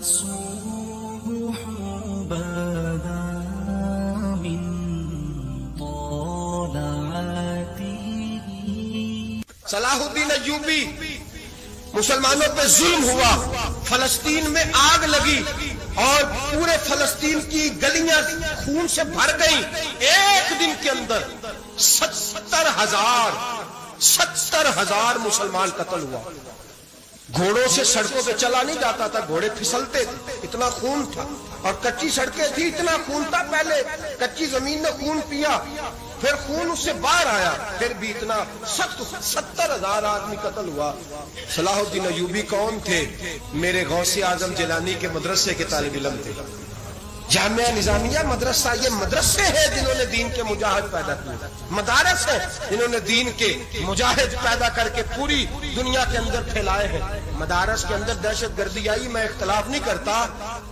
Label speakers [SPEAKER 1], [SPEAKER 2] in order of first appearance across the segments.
[SPEAKER 1] الصبح بدا من طلعته.
[SPEAKER 2] صلاح الدین ایوبی مسلمانوں پہ ظلم ہوا، فلسطین میں آگ لگی اور پورے فلسطین کی گلیاں خون سے بھر گئیں. ایک دن کے اندر 70,000 مسلمان قتل ہوا. گھوڑوں سے سڑکوں پہ چلا نہیں جاتا تھا، گھوڑے پھسلتے تھے، اتنا خون تھا. اور کچی سڑکیں تھی، اتنا خون تھا. پہلے کچی زمین نے خون پیا، پھر خون اس سے باہر آیا، پھر بھی اتنا سخت 70,000 آدمی قتل ہوا. صلاح الدین ایوبی کون تھے؟ میرے غوث اعظم جیلانی کے مدرسے کے طالب علم تھے. جامعہ نظامیہ مدرسہ، یہ مدرسے ہیں جنہوں نے دین کے مجاہد پیدا کیے، مدارس ہیں جنہوں نے دین کے مجاہد پیدا کر کے پوری دنیا کے اندر پھیلائے ہیں. مدارس کے اندر دہشت گردی آئی، میں اختلاف نہیں کرتا،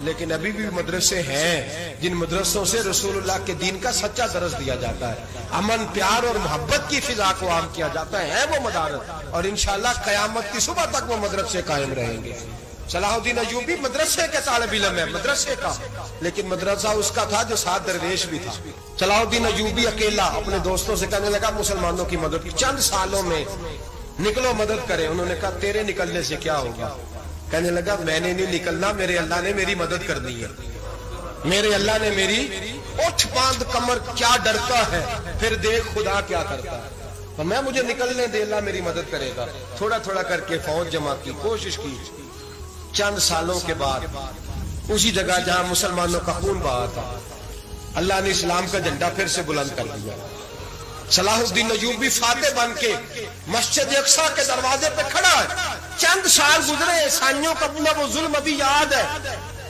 [SPEAKER 2] لیکن ابھی بھی مدرسے ہیں جن مدرسوں سے رسول اللہ کے دین کا سچا درس دیا جاتا ہے، امن پیار اور محبت کی فضا کو عام کیا جاتا ہے وہ مدارس. اور انشاءاللہ قیامت کی صبح تک وہ مدرسے قائم رہیں گے. صلاح الدین ایوبی مدرسے کے طالب علم ہے، مدرسے کا، لیکن مدرسہ اس کا تھا جو ساتھ درویش بھی تھا. صلاح الدین ایوبی اکیلا اپنے دوستوں سے کہنے لگا مسلمانوں کی مدد، چند سالوں میں نکلو مدد کرے. انہوں نے کہا تیرے نکلنے سے کیا ہوگا؟ کہنے لگا میں نے نہیں نکلنا، میرے اللہ نے میری مدد کرنی ہے، میرے اللہ نے میری اٹھ باندھ کمر کیا ڈرتا ہے، پھر دیکھ خدا کیا کرتا ہے. تو میں مجھے نکلنے دے، اللہ میری مدد کرے گا. تھوڑا تھوڑا کر کے فوج جمع کی، کوشش کی. چند سالوں کے بعد اسی جگہ جہاں مسلمانوں کا خون بہا تھا، اللہ نے اسلام کا جھنڈا پھر سے بلند کر دیا. صلاح الدین ایوبی فاتح بن کے مسجد اقصی کے دروازے پہ کھڑا ہے. چند سال گزرے، عیسائیوں کا اپنا وہ ظلم ابھی یاد ہے،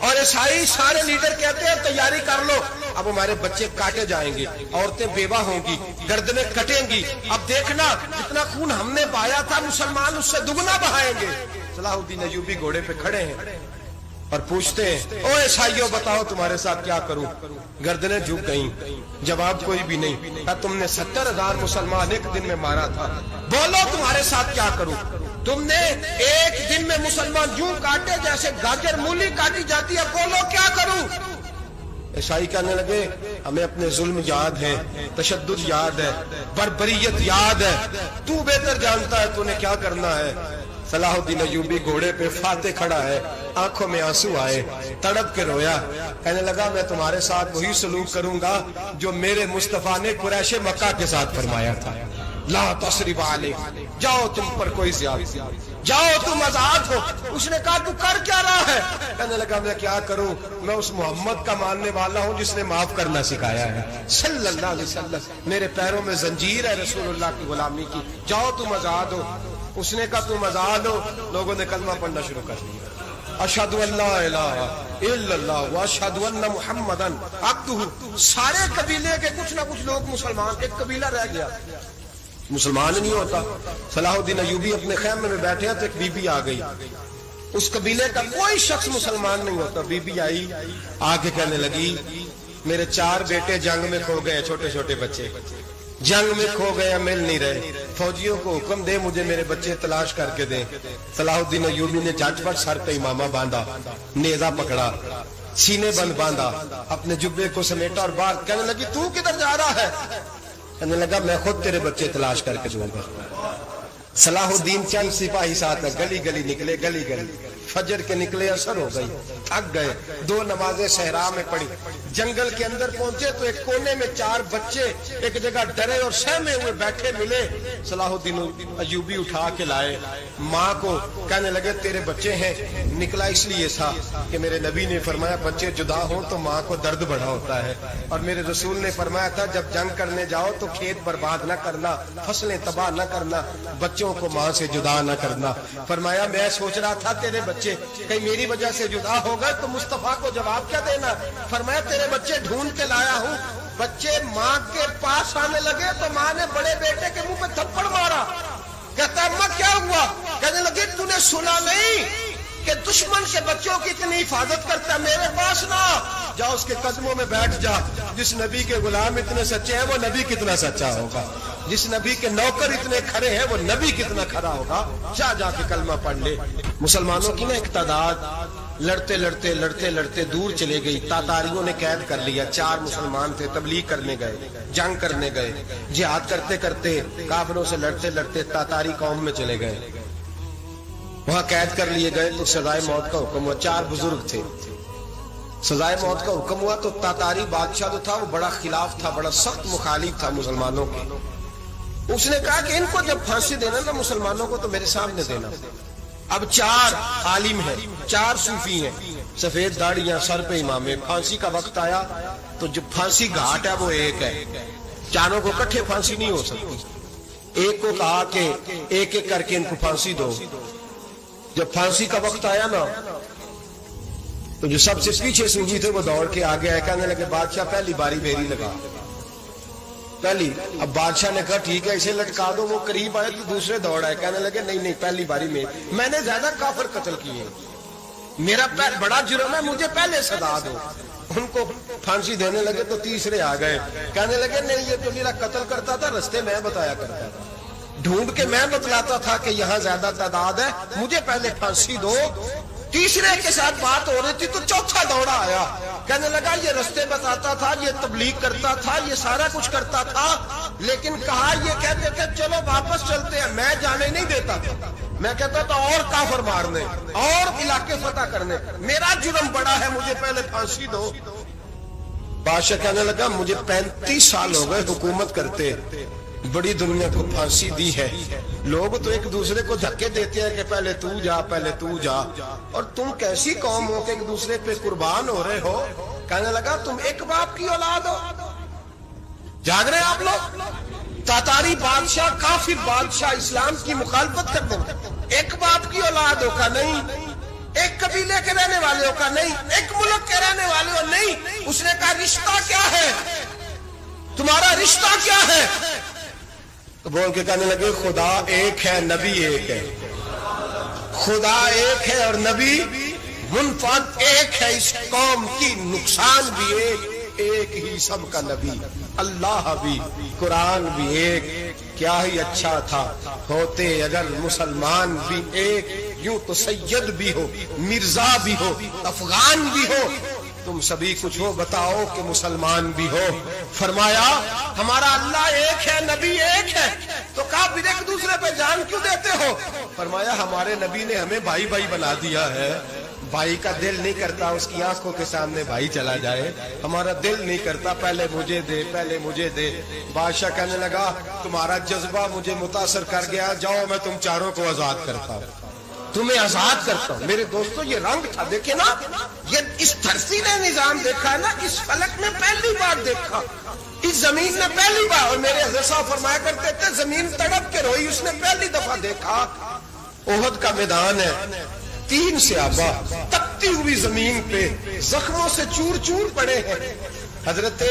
[SPEAKER 2] اور عیسائی سارے لیڈر کہتے ہیں تیاری کر لو، اب ہمارے بچے کاٹے جائیں گے، عورتیں بیوہ ہوں گی، گردنیں کٹیں گی، اب دیکھنا جتنا خون ہم نے بہایا تھا مسلمان اس سے دگنا بہائیں گے. صلاح الدین ایوبی گھوڑے پہ کھڑے ہیں اور پوچھتے ہیں او عیسائیوں بتاؤ تمہارے ساتھ کیا کروں؟ گردنیں جھک گئیں، جواب کوئی بھی نہیں. کہا تم نے 70,000 مسلمان ایک دن میں مارا تھا، بولو تمہارے ساتھ کیا کروں؟ تم نے ایک دن میں مسلمان یوں کاٹے جیسے گاجر مولی کاٹی جاتی ہے، بولو کیا کروں؟ عیسائی کہنے لگے ہمیں اپنے ظلم یاد ہے، تشدد یاد ہے، بربریت یاد ہے، تو بہتر جانتا ہے تو نے کیا کرنا ہے. صلاح الدین ایوبی گھوڑے پہ فاتح کھڑا ہے، آنکھوں میں آنسو آئے، تڑپ کے رویا. کہنے لگا میں تمہارے ساتھ وہی سلوک کروں گا جو میرے مصطفیٰ نے قریش مکہ کے ساتھ فرمایا تھا، لا تصریب علیہ، جاؤ تم پر کوئی زیادتی، جاؤ تم آزاد ہو. اس نے کہا تو کر کیا رہا ہے؟ کہنے لگا میں کیا کروں، میں اس محمد کا ماننے والا ہوں جس نے معاف کرنا سکھایا ہے صلی اللہ علیہ وسلم. میرے پیروں میں زنجیر ہے رسول اللہ کی غلامی کی، جاؤ تم آزاد ہو. اس نے کہا تم آزاد ہو. لوگوں نے کلمہ پڑھنا شروع کر دیا، اشہد ان لا الہ الا اللہ واشہد ان محمدا عبدہ. سارے قبیلے کے کچھ نہ کچھ لوگ مسلمان، ایک قبیلہ رہ گیا مسلمان نہیں ہوتا. صلاح الدین ایوبی اپنے خیمے میں بیٹھے ہیں تو ایک بی بی آ گئی، اس قبیلے کا کوئی شخص مسلمان نہیں ہوتا. بی بی آئی، آگے کہنے لگی میرے 4 بیٹے جنگ میں کھو گئے، چھوٹے چھوٹے بچے جنگ میں کھو گئے، مل نہیں رہے، فوجیوں کو حکم دے مجھے میرے بچے تلاش کر کے دیں. صلاح الدین ایوبی نے جھٹ پٹ سر پہ امامہ باندھا، نیزہ پکڑا، سینے بند باندھا، اپنے جبے کو سمیٹا اور باہر. کہنے لگی تو کدھر جا رہا ہے؟ کہنے لگا میں خود تیرے بچے تلاش کر کے دوں گا. صلاح الدین چند سپاہی ساتھ گلی گلی نکلے، گلی گلی فجر کے نکلے، اثر ہو گئی، تھک گئے. 2 نمازیں صحرا میں پڑھی. جنگل کے اندر پہنچے تو ایک کونے میں 4 بچے ایک جگہ ڈرے اور سہمے ہوئے بیٹھے ملے. صلاح الدین ایوبی اٹھا کے لائے، ماں کو کہنے لگے تیرے بچے ہیں. نکلا اس لیے تھا کہ میرے نبی نے فرمایا بچے جدا ہوں تو ماں کو درد بڑا ہوتا ہے، اور میرے رسول نے فرمایا تھا جب جنگ کرنے جاؤ تو کھیت برباد نہ کرنا، فصلیں تباہ نہ کرنا، بچوں کو ماں سے جدا نہ کرنا. فرمایا میں سوچ رہا تھا تیرے بچے کہیں میری وجہ سے جدا ہو گئے تو مصطفیٰ کو جواب کیا دینا. فرمایا تیرے بچے ڈھونڈ کے لایا ہوں. بچے ماں کے پاس آنے لگے تو ماں نے بڑے بیٹے کے منہ پہ تھپڑ مارا. کہتا اماں کیا ہوا؟ کہنے لگی تو نے سنا نہیں کہ دشمن کے بچوں کی اتنی حفاظت کرتا ہے، میرے پاس نہ جا، اس کے قدموں میں بیٹھ جا. جس نبی کے غلام اتنے سچے ہیں وہ نبی کتنا سچا ہوگا، جس نبی کے نوکر اتنے کھڑے ہیں وہ نبی کتنا کھڑا ہوگا. جا کے کلمہ پڑھ لے. مسلمانوں کی نا ایک تعداد لڑتے لڑتے لڑتے لڑتے دور چلے گئی. تاتاریوں نے قید کر لیا. 4 مسلمان تھے, تبلیغ کرنے گئے, جنگ کرنے گئے, جہاد کرتے کرتے کافروں سے لڑتے لڑتے تاتاری قوم میں چلے گئے. وہاں قید کر لیے گئے تو سزائے موت کا حکم ہوا. 4 بزرگ تھے. سزائے موت کا حکم ہوا تو تاتاری بادشاہ جو تھا وہ بڑا خلاف تھا, بڑا سخت مخالف تھا مسلمانوں کے. اس نے کہا کہ ان کو جب پھانسی دینا نا مسلمانوں کو تو میرے سامنے دینا. اب 4 عالم ہیں, 4 صوفی ہیں, سفید داڑیاں, سر پہ امامے. پھانسی کا وقت آیا تو جو پھانسی گھاٹ ہے وہ ایک ہے, چاروں کو اکٹھے پھانسی نہیں ہو سکتی. ایک کو کہا کہ ایک ایک کر کے ان کو پھانسی دو. جب پھانسی کا وقت آیا نا تو جو سب سے پیچھے صوفی تھے وہ دوڑ کے آگے آئے, کہنے لگے بادشاہ پہلی باری میری لگا پہلی. اب بادشاہ نے کہا ٹھیک ہے اسے لٹکا دو. وہ قریب آئے تو دوسرے دوڑ آئے, کہنے لگے نہیں نہیں پہلی باری میں نے زیادہ کافر قتل کیے, میرا بڑا جرم ہے, مجھے پہلے سزا دو. ان کو پھانسی دینے لگے تو تیسرے آ گئے, کہنے لگے نہیں یہ تو میرا قتل کرتا تھا, رستے میں بتایا کرتا تھا, ڈھونڈ کے میں بتلاتا تھا کہ یہاں زیادہ تعداد ہے, مجھے پہلے پھانسی دو. تیسرے کے ساتھ بات ہو رہی تھی تو چوتھا دوڑا آیا, کہنے لگا یہ رستے بتاتا تھا, یہ تبلیغ کرتا تھا, یہ سارا کچھ کرتا تھا, لیکن کہا یہ کہتے تھے چلو واپس چلتے ہیں. میں جانے نہیں دیتا تھا, میں کہتا تھا اور کافر مارنے اور علاقے فتح کرنے. میرا جرم بڑا ہے, مجھے پہلے پھانسی دو. بادشاہ کہنے لگا مجھے 35 سال ہو گئے حکومت کرتے, بڑی دنیا کو پھانسی دی ہے. لوگ تو ایک دوسرے کو دھکے دیتے ہیں کہ پہلے تو جا پہلے تو جا, اور تم کیسی قوم ہو کہ ایک دوسرے پہ قربان ہو رہے ہو. کہنے لگا تم ایک باپ کی اولاد ہو. جاگ رہے آپ لوگ, تاتاری بادشاہ کافر بادشاہ اسلام کی مخالفت کرتے ہیں. ایک باپ کی اولاد ہو کا نہیں, ایک قبیلے کے رہنے والے ہو کا نہیں, ایک ملک کے رہنے والے ہو نہیں. اس نے کہا رشتہ کیا ہے, تمہارا رشتہ کیا ہے؟ تو بول کے کہنے لگے خدا ایک ہے, نبی ایک ہے. خدا ایک ہے اور نبی منفرد ایک ہے. اس قوم کی نقصان بھی ایک ہی سب کا نبی. اللہ بھی قرآن بھی ایک. کیا ہی اچھا تھا ہوتے اگر مسلمان بھی ایک, یوں تو سید بھی ہو, مرزا بھی ہو, افغان بھی ہو, تم سبھی کچھ ہو بتاؤ کہ مسلمان بھی ہو. فرمایا ہمارا اللہ ایک ہے, نبی ایک ہے. تو کہا پھر ایک دوسرے پہ جان کیوں دیتے ہو؟ فرمایا ہمارے نبی نے ہمیں بھائی بھائی بنا دیا ہے. بھائی کا دل نہیں کرتا اس کی آنکھوں کے سامنے بھائی چلا جائے, ہمارا دل نہیں کرتا پہلے مجھے دے پہلے مجھے دے. بادشاہ کہنے لگا تمہارا جذبہ مجھے متاثر کر گیا, جاؤ میں تم چاروں کو آزاد کرتا ہوں, تمہیں آزاد کرتا ہوں. میرے دوستو یہ رنگ تھا, دیکھیں نا, یہ اس دھرتی نے نظام دیکھا ہے نا, اس فلک نے پہلی بار دیکھا, اس زمین نے پہلی بار. اور میرے حضرت صاحب فرمایا کرتے تھے زمین تڑپ کے روئی, اس نے پہلی دفعہ دیکھا. احد کا میدان ہے, 3 صحابہ تپتی ہوئی زمین پہ زخموں سے چور چور پڑے ہیں. حضرت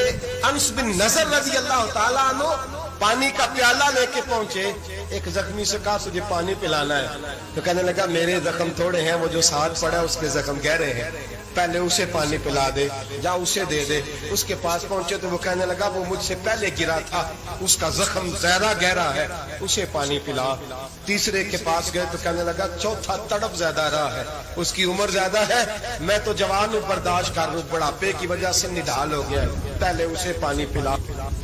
[SPEAKER 2] انس بن نضر رضی اللہ تعالیٰ عنہ پانی کا پیالہ لے کے پہنچے. ایک زخمی سے کہا تجھے پانی پلانا ہے, تو کہنے لگا میرے زخم تھوڑے ہیں, وہ جو ساتھ پڑا اس کے زخم گہرے ہیں, پہلے اسے پانی پلا دے, جا اسے دے دے. اس کے پاس پہنچے تو وہ کہنے لگا وہ مجھ سے پہلے گرا تھا, اس کا زخم زیادہ گہرا ہے, اسے پانی پلا. تیسرے کے پاس گئے تو کہنے لگا چوتھا تڑپ زیادہ رہا ہے, اس کی عمر زیادہ ہے, میں تو جوان ہوں برداشت کر لوں, بڑھاپے کی وجہ سے نڈھال ہو گیا, پہلے اسے پانی پلا.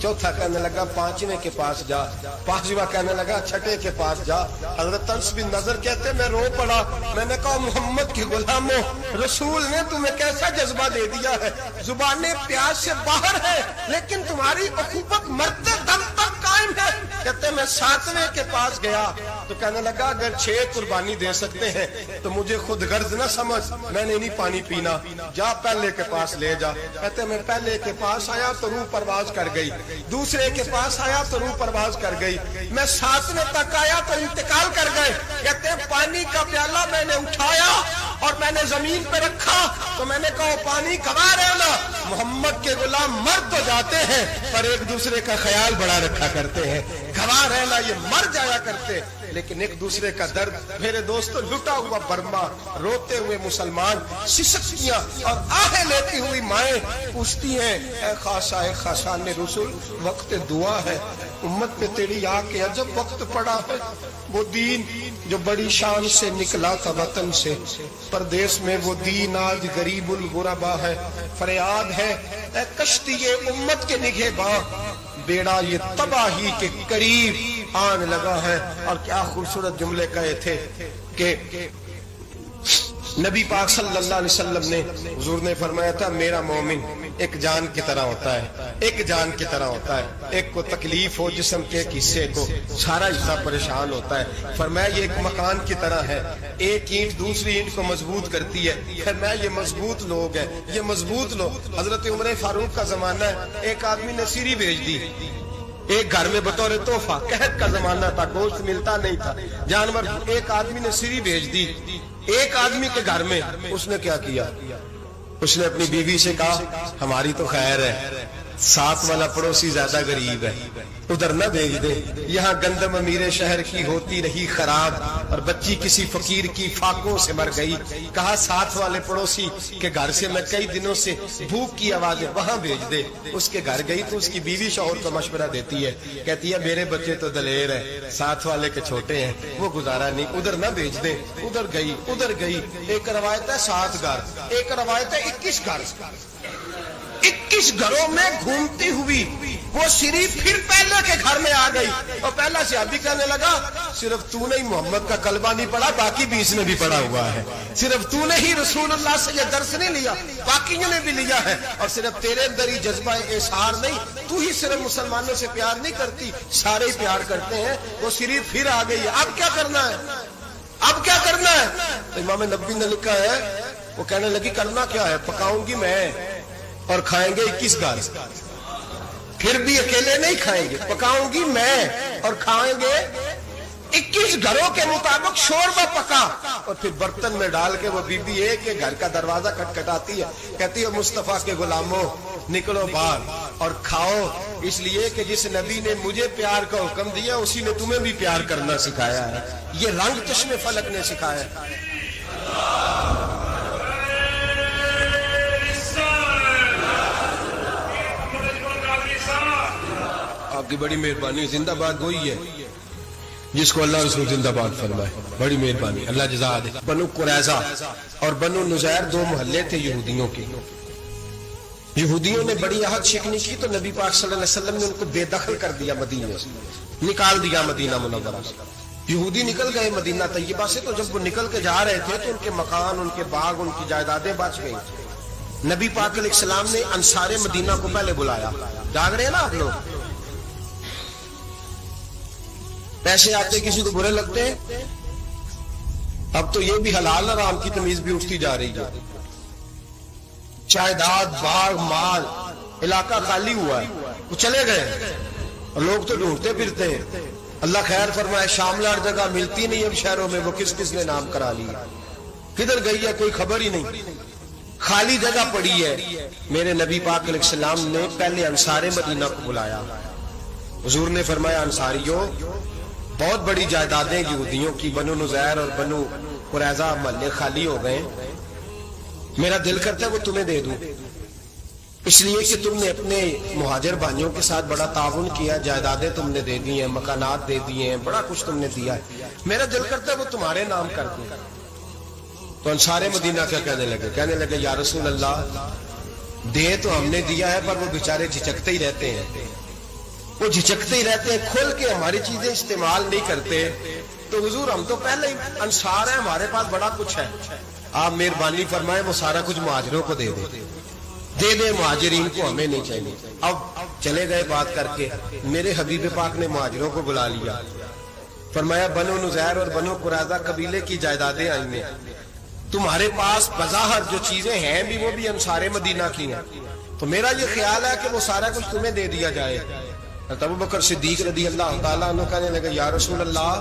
[SPEAKER 2] چوتھا کہنے لگا 5ویں کے پاس جا, 5واں کہنے لگا 6ٹھے کے پاس جا. حضرت انس بن نضر کہتے میں رو پڑا, میں نے کہا محمد کے غلاموں, رسول نے تمہیں کیسا جذبہ دے دیا ہے, زبانیں پیاس سے باہر ہے لیکن تمہاری اخوت مرتے دم تک قائم ہے. کہتے میں 7ویں کے پاس گیا تو کہنے لگا اگر 6 قربانی دے سکتے ہیں تو مجھے خود غرض نہ سمجھ, میں نے نہیں پانی پینا, جا پہلے کے پاس لے جا. کہتے میں پہلے کے پاس آیا تو روح پرواز کر گئی, دوسرے کے پاس آیا تو روح پرواز کر گئی, میں 7ویں تک آیا تو انتقال کر گئے. کہتے ہیں پانی کا پیالہ میں نے اٹھایا اور میں نے زمین پہ رکھا تو میں نے کہا پانی کھوا رہنا, محمد کے غلام مر تو جاتے ہیں پر ایک دوسرے کا خیال بڑا رکھا کرتے ہیں. گھوا رہنا یہ مر جایا کرتے لیکن ایک دوسرے کا درد. میرے دوستو لٹا ہوا برما, روتے ہوئے مسلمان, سسکیاں اور آہیں لیتی ہوئی مائیں پوچھتی ہیں اے خاصا اے خاصان رسول, وقت دعا ہے, امت پہ تیری آ کے عجب وقت پڑا ہے. وہ دین جو بڑی شان سے نکلا تھا وطن سے، پردیس میں وہ دین آج غریب الغربا ہے۔ فریاد ہے اے کشتی امت کے نگہباں، بیڑا یہ تباہی کے قریب آن لگا ہے۔ اور کیا خوبصورت جملے کہے تھے کہ نبی پاک صلی اللہ علیہ وسلم نے، حضور نے فرمایا تھا میرا مومن ایک جان کی طرح ہوتا ہے، ایک جان کی طرح ہوتا ہے، ایک کو تکلیف ہو جسم کے ایک حصے کو سارا حصہ پریشان ہوتا ہے۔ فرمایا یہ ایک مکان کی طرح ہے، ایک اینٹ دوسری اینٹ کو مضبوط کرتی ہے۔ فرمایا یہ مضبوط لوگ ہیں، یہ مضبوط لوگ۔ حضرت عمر فاروق کا زمانہ ہے، ایک آدمی نے سیری بھیج دی ایک گھر میں بطور تحفہ، قحط کا زمانہ تھا، گوشت ملتا نہیں تھا، جانور، ایک آدمی نے سیری بھیج دی ایک آدمی کے گھر میں۔ اس نے کیا کیا؟ اس نے اپنی بیوی سے کہا ہماری تو خیر ہے، ساتھ والا پڑوسی زیادہ غریب ہے، ادھر نہ بھیج دے، یہاں گندم امیر شہر کی ہوتی رہی خراب، اور بچی کسی فقیر کی فاقوں سے مر گئی۔ کہا ساتھ والے پڑوسی کے گھر سے میں کئی دنوں سے بھوک کی آوازیں، وہاں بھیج دے۔ اس کے گھر گئی تو اس کی بیوی شوہر کو مشورہ دیتی ہے، کہتی ہے میرے بچے تو دلیر ہیں، ساتھ والے کے چھوٹے ہیں، وہ گزارا نہیں، ادھر نہ بھیج دے۔ ادھر گئی۔ ایک روایت ہے 7 گھر، ایک روایت ہے 21 گھر۔ 21 گھروں میں گھومتی ہوئی وہ صرف پھر پہلے کے گھر میں آ گئی، اور پہلا صحابی کہنے لگا صرف تو نے ہی محمد کا کلمہ نہیں پڑھا، باقی 20 نے بھی پڑھا ہوا ہے، صرف تو نے ہی رسول اللہ سے یہ درس نہیں لیا، باقیوں نے بھی لیا ہے، اور صرف تیرے اندر ہی جذبہ اظہار نہیں، تو ہی صرف مسلمانوں سے پیار نہیں کرتی، سارے ہی پیار کرتے ہیں۔ وہ صرف پھر آ گئی ہے، اب کیا کرنا ہے؟ اب کیا کرنا ہے؟ امام نبوی نے لکھا ہے، وہ کہنے لگی کرنا کیا ہے؟ پکاؤں گی میں اور کھائیں گے 21 گھر، پھر بھی اکیلے نہیں کھائیں گے، پکاؤں گی میں اور کھائیں گے 21 گھروں کے مطابق شوربہ پکا، اور پھر برتن میں ڈال کے وہ بی بی ایک کے گھر کا دروازہ کھٹکھٹاتی ہے، کہتی ہے مصطفیٰ کے غلاموں نکلو باہر اور کھاؤ، اس لیے کہ جس نبی نے مجھے پیار کا حکم دیا اسی نے تمہیں بھی پیار کرنا سکھایا ہے، یہ رنگ چشم فلک نے سکھایا ہے۔ آپ کی بڑی مہربانی، زندہ باد وہی ہے جس کو اللہ رسول زندہ باد فرمائے، بڑی مہربانی، اللہ جزا دے۔ بنو قریظہ اور بنو نذیر 2 محلے تھے یہودیوں کے۔ یہودیوں نے بڑی عہد شکنی کی تو نبی پاک صلی اللہ علیہ وسلم نے ان کو بے دخل کر دیا، مدینے سے نکال دیا، مدینہ منورہ سے۔ یہودی نکل گئے مدینہ طیبہ سے، تو جب وہ نکل کے جا رہے تھے تو ان کے مکان، ان کے باغ، ان کی جائیدادیں بچ گئی۔ نبی پاک علیہ السلام نے انصار مدینہ کو پہلے بلایا، جاگ رہے ہیں نا آپ لوگ؟ پیسے آتے کسی کو برے لگتے ہیں؟ اب تو یہ بھی حلال حرام کی تمیز بھی اٹھتی جا رہی ہے۔ جائیداد، باغ، مال، علاقہ خالی ہوا ہے، وہ چلے گئے اور لوگ تو ڈھونڈتے پھرتے ہیں۔ اللہ خیر فرمائے، شاملہ جگہ ملتی نہیں اب شہروں میں، وہ کس کس نے نام کرا لی، کدھر گئی ہے کوئی خبر ہی نہیں، خالی جگہ پڑی ہے۔ میرے نبی پاک علیہ السلام نے پہلے انصار مدینہ کو بلایا، حضور نے فرمایا انصاریوں بہت بڑی جائیدادیں یہودیوں کی، بنو نذیر اور بنو قریظہ محلے خالی ہو گئے، میرا دل کرتا ہے وہ تمہیں دے دوں، اس لیے کہ تم نے اپنے مہاجر بھائیوں کے ساتھ بڑا تعاون کیا، جائیدادیں تم نے دے دی ہیں، مکانات دے دیے ہیں، بڑا کچھ تم نے دیا ہے، میرا دل کرتا ہے وہ تمہارے نام کر دوں۔ تو انصار مدینہ کیا کہنے لگے یا رسول اللہ دے تو ہم نے دیا ہے، پر وہ بیچارے جھچکتے ہی رہتے ہیں، وہ جھچکتے ہی رہتے ہیں، کھول کے ہماری چیزیں استعمال نہیں کرتے۔ تو حضور ہم تو پہلے ہی انصار ہیں، ہمارے پاس بڑا کچھ ہے، آپ مہربانی فرمائیں وہ سارا کچھ مہاجروں کو دے دے، مہاجرین کو ہمیں نہیں چاہیے۔ اب چلے گئے بات کر کے، میرے حبیب پاک نے مہاجروں کو بلا لیا، فرمایا بنو نذیر اور بنو قریظہ قبیلے کی جائیدادیں آئی ہیں، تمہارے پاس بظاہر جو چیزیں ہیں بھی وہ بھی انصار مدینہ کی ہیں، تو میرا یہ خیال ہے کہ وہ سارا کچھ تمہیں دے دیا جائے۔ ابو بکر صدیق رضی اللہ تعالیٰ عنہ کہنے لگے یا رسول اللہ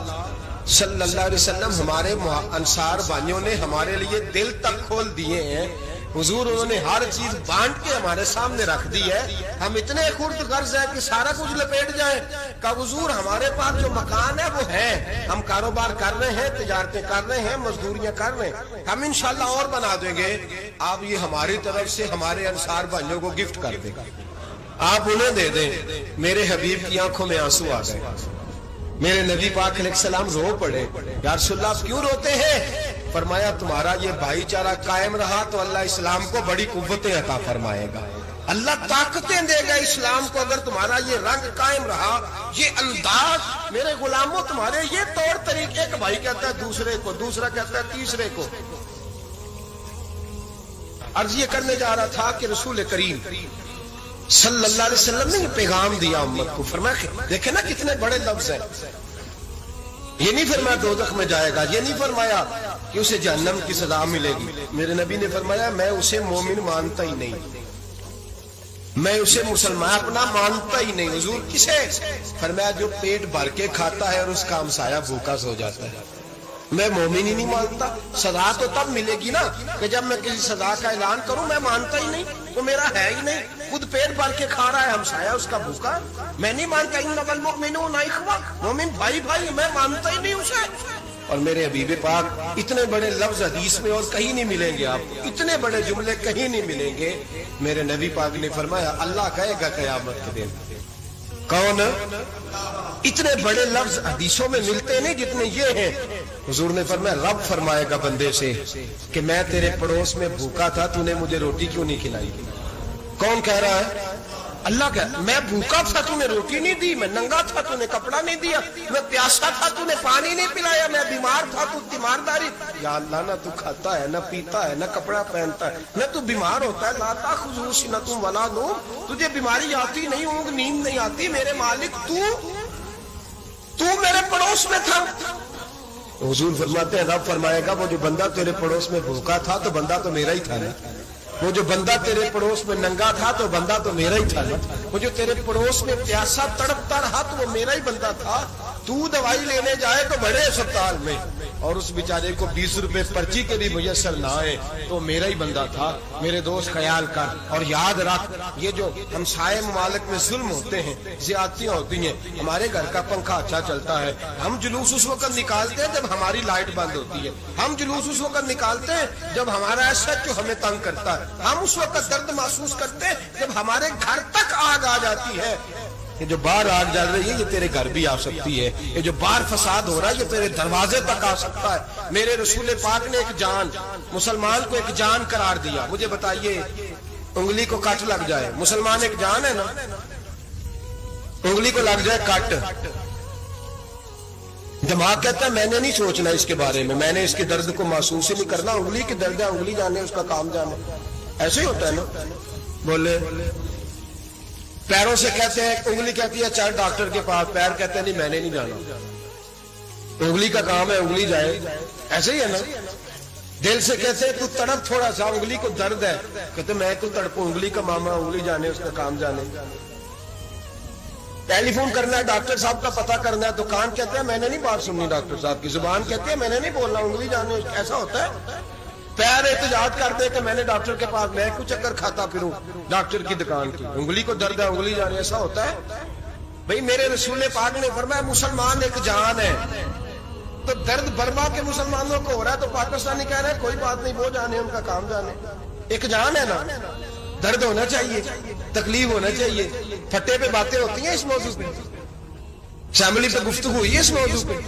[SPEAKER 2] صلی اللہ علیہ وسلم ہمارے انصار بھائیوں نے ہمارے لیے دل تک کھول دیے ہیں، حضور انہوں نے ہر چیز بانٹ کے ہمارے سامنے رکھ دی ہے، ہم اتنے خرد غرض ہیں کہ سارا کچھ لپیٹ جائیں۔ کہ حضور ہمارے پاس جو مکان ہے وہ ہے، ہم کاروبار کر رہے ہیں، تجارتیں کر رہے ہیں، مزدوریاں کر رہے ہیں، ہم انشاءاللہ اور بنا دیں گے، آپ یہ ہماری طرف سے ہمارے انصار بھائیوں کو گفٹ کر دیں، آپ انہیں دے دیں۔ میرے حبیب کی آنکھوں میں آنسو آ گئے، میرے نبی پاک علیہ السلام رو پڑے، یا رسول اللہ آپ کیوں روتے ہیں؟ فرمایا تمہارا یہ بھائی چارہ قائم رہا تو اللہ اسلام کو بڑی قوتیں عطا فرمائے گا، اللہ طاقتیں دے گا اسلام کو، اگر تمہارا یہ رنگ قائم رہا، یہ انداز، میرے غلاموں تمہارے یہ طور طریقے، ایک بھائی کہتا ہے دوسرے کو، دوسرا کہتا ہے تیسرے کو۔ عرض یہ کرنے جا رہا تھا کہ رسول کریم صلی اللہ علیہ وسلم نے یہ پیغام دیا امت کو، فرمایا دیکھیں نا کتنے بڑے لفظ ہیں، یہ نہیں فرمایا دوزخ میں جائے گا، یہ نہیں فرمایا کہ اسے جہنم کی سزا ملے گی، میرے نبی نے فرمایا میں اسے مومن مانتا ہی نہیں، میں اسے مسلمان اپنا مانتا ہی نہیں۔ حضور کسے؟ فرمایا جو پیٹ بھر کے کھاتا ہے اور اس کا ہمسایہ بھوکا سو جاتا ہے، میں مومن ہی نہیں مانتا۔ سزا تو تب ملے گی نا کہ جب میں کسی سزا کا اعلان کروں، میں مانتا ہی نہیں تو میرا ہے ہی نہیں، خود پیٹ بھر کے کھا رہا ہے، ہمسایہ اس کا بھوکا، میں نہیں مانتا۔ انما المؤمنون اخوہ، مومن بھائی بھائی، میں مانتا ہی نہیں اسے۔ اور میرے حبیب پاک اتنے بڑے لفظ حدیث میں اور کہیں نہیں ملیں گے، آپ کو اتنے بڑے جملے کہیں نہیں ملیں گے۔ میرے نبی پاک نے فرمایا اللہ کہے گا قیامت کے دن، کون؟ اتنے بڑے لفظ حدیثوں میں ملتے نہیں جتنے یہ ہیں۔ حضور نے فرمایا رب فرمائے گا بندے سے کہ میں تیرے پڑوس میں بھوکا تھا، تو نے مجھے روٹی کیوں نہیں کھلائی؟ کون کہہ رہا ہے؟ اللہ کہہ، میں بھوکا تھا تو نے روٹی نہیں دی، میں ننگا تھا تو نے کپڑا نہیں دیا، میں پیاسا تھا تو نے پانی نہیں پلایا، میں بیمار تھا تو تیمارداری۔ یا اللہ نہ تو کھاتا ہے، نہ پیتا ہے، نہ کپڑا پہنتا ہے، نہ تو بیمار ہوتا ہے، لا تاخذہ سنۃ ولا نوم، تجھے بیماری آتی نہیں، اونگ نیند نہیں آتی، میرے مالک تو میرے پڑوس میں تھا۔ حضور فرماتے ہیں رب فرمائے گا وہ جو بندہ تیرے پڑوس میں بھوکا تھا تو بندہ تو میرا ہی تھا نا، وہ جو بندہ تیرے پڑوس میں ننگا تھا تو بندہ تو میرا ہی تھا نا، وہ جو تیرے پڑوس میں پیاسا تڑپتا رہا تو وہ میرا ہی بندہ تھا۔ تو دوائی لینے جائے تو بڑے اسپتال میں اور اس بیچارے کو 20 روپے پرچی کے بھی میسر نہ آئے تو میرا ہی بندہ تھا۔ میرے دوست خیال کر اور یاد رکھ، یہ جو ہمسائے ممالک میں ظلم ہوتے ہیں، زیادتیاں ہوتی ہیں، ہمارے گھر کا پنکھا اچھا چلتا ہے، ہم جلوس اس وقت نکالتے ہیں جب ہماری لائٹ بند ہوتی ہے، ہم جلوس اس وقت نکالتے ہیں جب ہمارا ایس ایچ او ہمیں تنگ کرتا ہے، ہم اس وقت درد محسوس کرتے ہیں جب ہمارے گھر تک آگ آ جاتی ہے۔ یہ جو باہر آگ جل رہی ہے یہ تیرے گھر بھی آ سکتی ہے، یہ جو باہر فساد ہو رہا ہے یہ تیرے دروازے تک آ سکتا ہے۔ میرے رسول پاک نے ایک جان، مسلمان کو ایک جان قرار دیا۔ مجھے بتائیے انگلی کو کٹ لگ جائے، مسلمان ایک جان ہے نا، انگلی کو لگ جائے کٹ، دماغ کہتا ہے میں نے نہیں سوچنا اس کے بارے میں نے اس کے درد کو محسوس ہی نہیں کرنا، انگلی کی درد ہے، انگلی جانے اس کا کام جانے، ایسے ہی ہوتا ہے نا۔ بولے پیروں سے کہتے ہیں، انگلی کہتی ہے چل ڈاکٹر کے پاس، پیر کہتے ہیں نہیں میں نے نہیں جانا، انگلی کا کام ہے انگلی جائے، ایسے ہی ہے نا۔ دل سے کہتے ہیں تو تڑپ تھوڑا سا، انگلی کو درد ہے، کہتے میں تو تڑپوں، انگلی کا ماما، انگلی جانے اس کا کام جانے۔ ٹیلی فون کرنا ہے ڈاکٹر صاحب کا پتہ کرنا ہے تو کان کہتے ہیں میں نے نہیں بات سننی ڈاکٹر صاحب کی، زبان کہتی ہے میں نے نہیں بولنا، انگلی جانے، ایسا ہوتا ہے۔ پیر احتجاج کرتے کہ میں نے ڈاکٹر کے پاس، میں کچھ چکر کھاتا پھروں ڈاکٹر کی دکان کی، انگلی کو درد ہے انگلی جانے، ایسا ہوتا ہے بھئی؟ میرے رسول پاک نے فرمایا مسلمان ایک جان ہے، تو درد برما کے مسلمانوں کو ہو رہا ہے تو پاکستانی کہہ رہے ہیں کوئی بات نہیں، وہ جانے ان کا کام جانے، ایک جان ہے نا، درد ہونا چاہیے، تکلیف ہونا چاہیے۔ پھٹے پہ باتیں ہوتی ہیں اس موضوع پہ، اسمبلی پہ گفتگو ہوئی ہے اس موضوع پہ،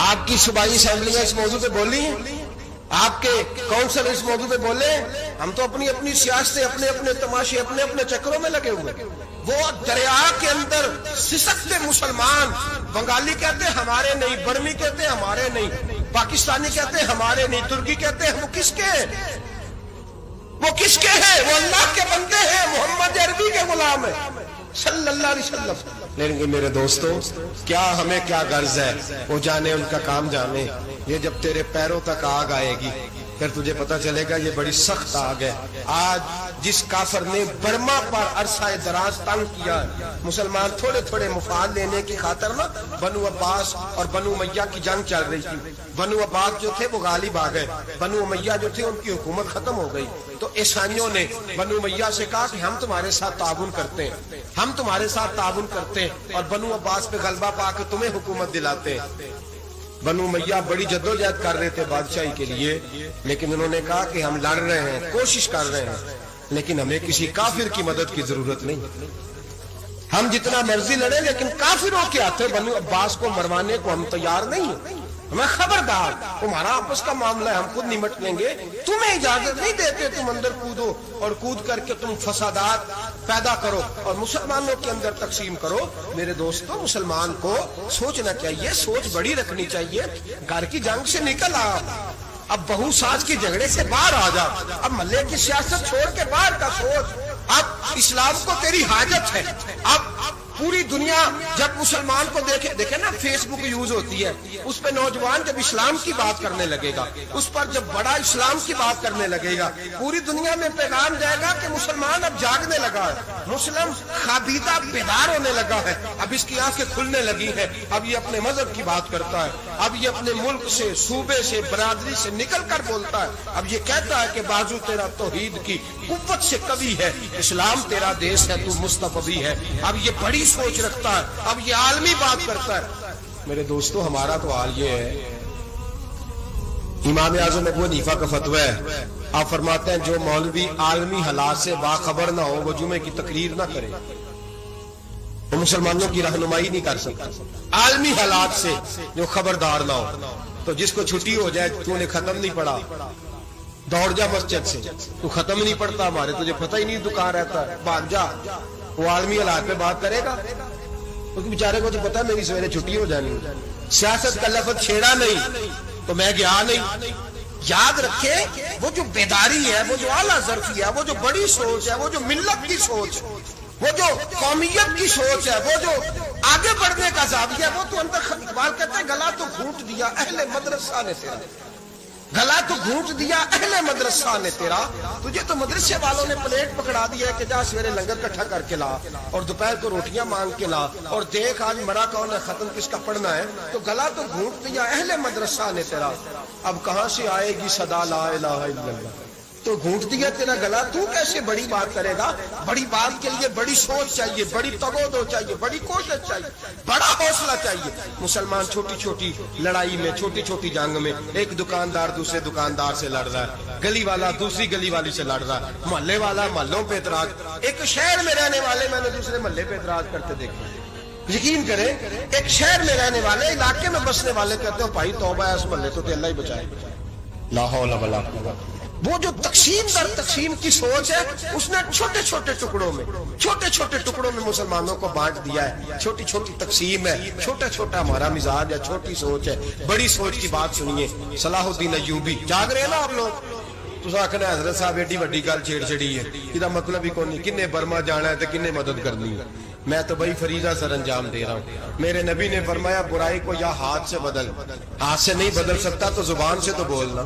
[SPEAKER 2] آپ کی صوبائی اسمبلیاں اس موضوع پہ بولی ہیں، آپ کے کونسل اس موضوع پہ بولے، ہم تو اپنی اپنی سیاستیں، اپنے اپنے تماشے، اپنے اپنے چکروں میں لگے ہوئے۔ وہ دریا کے اندر سسکتے مسلمان، بنگالی کہتے ہیں ہمارے نہیں، برمی کہتے ہیں ہمارے نہیں، پاکستانی کہتے ہیں ہمارے نہیں، ترکی کہتے ہیں وہ کس کے ہیں؟ وہ کس کے ہیں؟ وہ اللہ کے بندے ہیں، محمد عربی کے غلام ہیں صلی اللہ علیہ وسلم۔ لیکن میرے دوستوں کیا ہمیں کیا غرض ہے، وہ جانے ان کا کام جانے۔ یہ جب تیرے پیروں تک آگ آئے گی پھر تجھے پتا چلے گا یہ بڑی سخت آگ ہے۔ آج جس کافر نے برما پر عرصہ دراز تنگ کیا، مسلمان تھوڑے تھوڑے مفاد لینے کی خاطر نا، بنو عباس اور بنو امیہ کی جنگ چل رہی تھی، بنو عباس جو تھے وہ غالب آ گئے، بنو امیہ جو تھے ان کی حکومت ختم ہو گئی، تو عیسائیوں نے بنو امیہ سے کہا کہ ہم تمہارے ساتھ تعاون کرتے ہیں، ہم تمہارے ساتھ تعاون کرتے ہیں اور بنو عباس پہ غلبہ پا کے تمہیں حکومت دلاتے ہیں۔ بنو امیہ بڑی جدوجہد کر رہے تھے بادشاہی کے لیے، لیکن انہوں نے کہا کہ ہم لڑ رہے ہیں، کوشش کر رہے ہیں، لیکن ہمیں کسی کافر کی مدد کی ضرورت نہیں۔ ہم جتنا مرضی لڑیں لیکن کافروں کے ہاتھوں بنو عباس کو مروانے کو ہم تیار نہیں ہیں. ہمیں خبردار, تمہارا آپس کا معاملہ ہے, ہم خود نمٹ لیں گے, تمہیں اجازت نہیں دیتے تم اندر کودو اور کود کر کے تم فسادات پیدا کرو اور مسلمانوں کے اندر تقسیم کرو. میرے دوستو, مسلمان کو سوچنا چاہیے, سوچ بڑی رکھنی چاہیے. گھر کی جنگ سے نکل آ, اب بہو ساز کے جھگڑے سے باہر آ جا, اب محلے کی سیاست چھوڑ کے باہر کا سوچ. اب اسلام کو تیری حاجت ہے. اب پوری دنیا جب مسلمان کو دیکھے نا, فیس بک یوز ہوتی ہے, اس پہ نوجوان جب اسلام کی بات کرنے لگے گا, اس پر جب بڑا اسلام کی بات کرنے لگے گا, پوری دنیا میں پیغام جائے گا کہ مسلمان اب جاگنے لگا ہے, مسلم خابیدہ بیدار ہونے لگا ہے, اب اس کی آنکھیں کھلنے لگی ہیں, اب یہ اپنے مذہب کی بات کرتا ہے, اب یہ اپنے ملک سے, صوبے سے, برادری سے نکل کر بولتا ہے, اب یہ کہتا ہے کہ بازو تیرا توحید کی قوت سے کبھی ہے, اسلام تیرا دیش ہے, تو مستفی ہے. اب یہ بڑی سوچ رکھتا ہے, اب یہ عالمی بات کرتا ہے. میرے دوستو, ہمارا تو حال یہ ہے, امام اعظم ابو حنیفہ کا فتویٰ ہے, آپ فرماتے ہیں جو مولوی عالمی حالات سے باخبر نہ ہو وہ جمعے کی تقریر نہ کرے, وہ مسلمانوں کی رہنمائی نہیں کر سکتا. عالمی حالات سے جو خبردار نہ ہو, تو جس کو چھٹی ہو جائے, تو نے ختم نہیں پڑھا, دوڑ جا مسجد سے, تو ختم نہیں پڑھتا, ہمارے تجھے پتہ ہی نہیں دکان رہتا ہے, بھاگ جا. وہ عالمی حالات پہ بات کرے گا, کیونکہ بیچارے کو تو پتا میری سویرے چھٹی ہو جانی. سیاست کا لفظ چھیڑا نہیں تو میں گیا نہیں. یاد رکھے, وہ جو بیداری ہے, وہ جو اعلیٰ ظرفی ہے, وہ جو بڑی سوچ ہے, وہ جو ملت کی سوچ, وہ جو قومیت کی سوچ ہے, وہ جو آگے بڑھنے کا زاویہ ہے, وہ تو اندر. اقبال کہتے ہیں گلا تو گھونٹ دیا اہل مدرسہ نے تیرا, گلا تو گھونٹ دیا اہل مدرسہ نے تیرا. تجھے تو مدرسے والوں نے پلیٹ پکڑا دیا ہے کہ جا سویرے لنگر کٹھا کر کے لا اور دوپہر کو روٹیاں مانگ کے لا, اور دیکھ آج مرا کون ہے, ختم کس کا پڑھنا ہے. تو گلا تو گھونٹ دیا اہل مدرسہ نے تیرا, اب کہاں سے آئے گی صدا لا الہ الا اللہ. تو گھونٹ دیا تیرا گلا, تو کیسے بڑی بات کرے گا. بڑی بات کے لیے بڑی سوچ چاہیے, بڑی تگودو چاہیے, بڑی کوشش چاہیے, بڑا حوصلہ چاہیے. مسلمان چھوٹی چھوٹی لڑائی میں, چھوٹی چھوٹی جنگ میں, ایک دکاندار دوسرے دکاندار سے لڑ رہا ہے, گلی والا دوسری گلی والی سے لڑ رہا ہے, محلے والا محلوں پہ اعتراض. ایک شہر میں رہنے والے میں نے دوسرے محلے پہ اعتراض کرتے دیکھا. یقین کریں, ایک شہر میں رہنے والے, علاقے میں بسنے والے کہتے ہیں بھائی توبہ ہے, اس محلے تو اللہ ہی بچائے. لا حول ولا قوت. وہ جو تقسیم در تقسیم کی سوچ ہے, اس نے چھوٹے چھوٹے ٹکڑوں میں مسلمانوں کو بانٹ دیا ہے. چھوٹی چھوٹی تقسیم ہے, چھوٹا چھوٹا ہمارا مزاج ہے, چھوٹی سوچ ہے. بڑی سوچ کی بات سنیے. صلاح الدین ایوبی, جاگ رہے ہیں نا آپ لوگ, تو آخنا حضرت صاحب ایڈی وڈی گل چھیڑ چھڑی ہے, یہ مطلب ہی کون نہیں, کنے برما جانا ہے تو کنے مدد کرنی ہے. میں تو بھائی فریضہ سر انجام دے رہا ہوں. میرے نبی نے فرمایا برائی کو یا ہاتھ سے بدل, ہاتھ سے نہیں بدل سکتا تو زبان سے تو بولنا.